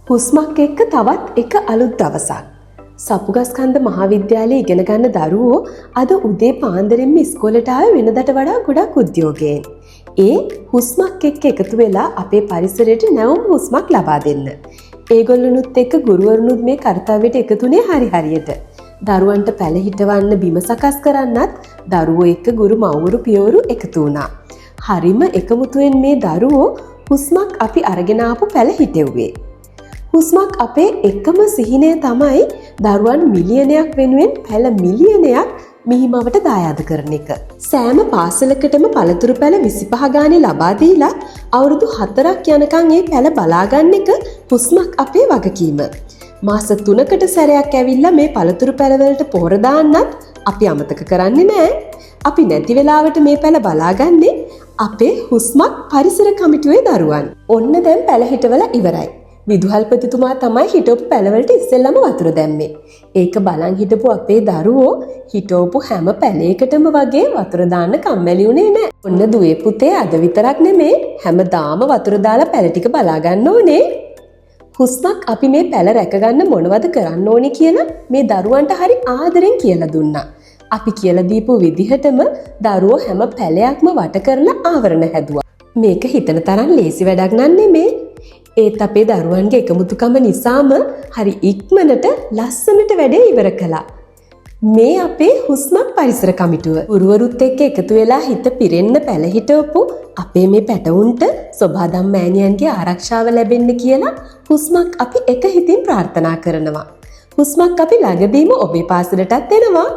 හුස්මක් එක්ක තවත් එක අලුත් දවසක්. සපුගස්කන්ධ මහාවිද්‍යාලයේ ඉගෙන ගන්න දරුවෝ අද උදේ පාන්දරින්ම ඉස්කෝලේට ආවේ වෙනදට වඩා ගොඩක් උද්‍යෝගයෙන්. ඒ හුස්මක් එක්ක එකතු වෙලා අපේ පරිසරයට නැවුම් හුස්මක් ලබා දෙන්න. ඒගොල්ලොනුත් එක්ක ගුරුවරුනුත් මේ කාර්යයට එකතුනේ හරියට. දරුවන්ට පැල හිටවන්න බිම සකස් කරන්නත් දරුවෝ එක්ක ගුරු මව්වරු පියවරු එකතු වුණා. හරිම එකමුතුවෙන් මේ දරුවෝ හුස්මක් අපි අරගෙන ආපු පැල හිටෙව්වේ. හුස්මක් අපේ එකම සිහිනය තමයි දරුවන් මිලියනයක් වෙනුවෙන් පැල මිලියනයක් මිහිමවට දායාද කරන එක. සෑම පාසලකටම පළතුරු පැල 25 ගානේ ලබා දීලා අවුරුදු 4ක් යනකම් ඒ පැල බලාගන්න එක හුස්මක් අපේ වගකීම. මාස 3කට සැරයක් ඇවිල්ලා මේ පළතුරු පැල වලට පොහොර දාන්නත් අපි අමතක කරන්නේ නැහැ. අපි නැති වෙලාවට මේ පැල බලාගන්නේ අපේ හුස්මක් පරිසර කමිටුවේ දරුවන්. ඔන්න දැන් පැල හිටවලා ඉවරයි. විදුහල්පතිතුමා තමයි හිටවපු පැලවලට ඉස්සෙල්ලම වතුර දැම්මේ. ඒක බලන් හිටපු අපේ දරුවෝ හිටවපු හැම පැලයකටම වගේ වතුර දාන්න කම්මැලි වුණේ නැහැ. ඔන්න දුවේ පුතේ අද විතරක් නෙමේ හැමදාම වතුර දාලා පැල ටික බලා ගන්න ඕනේ. හුස්මක් අපි මේ පැල රැකගන්න මොනවද කරන්න ඕනේ කියලා මේ දරුවන්ට හරි ආදරෙන් කියලා දුන්නා. අපි කියලා දීපු විදිහටම දරුවෝ හැම පැලයක්ම වට කරලා ආවරණ හැදුවා. මේක හිතන තරම් ලේසි වැඩක් නෙමේ. ඒත් අපේ දරුවන්ගේ එකමුතුකම නිසාම හරි ඉක්මනට ලස්සනට වැඩේ ඉවර කළා. මේ අපේ හුස්මක් පරිසර කමිටුව. ගුරුවරුත් එක්ක එකතු වෙලා හිත පිරෙන්න පැල හිටවපු අපේ මේ පැටවුන්ට සොබාදම් මෑණියන්ගේ ආරක්ෂාව ලැබෙන්න කියලා හුස්මක් අපි එක හිතින් ප්‍රාර්ථනා කරනවා. හුස්මක් අපි ළඟදීම ඔබේ පාසලටත් එනවා.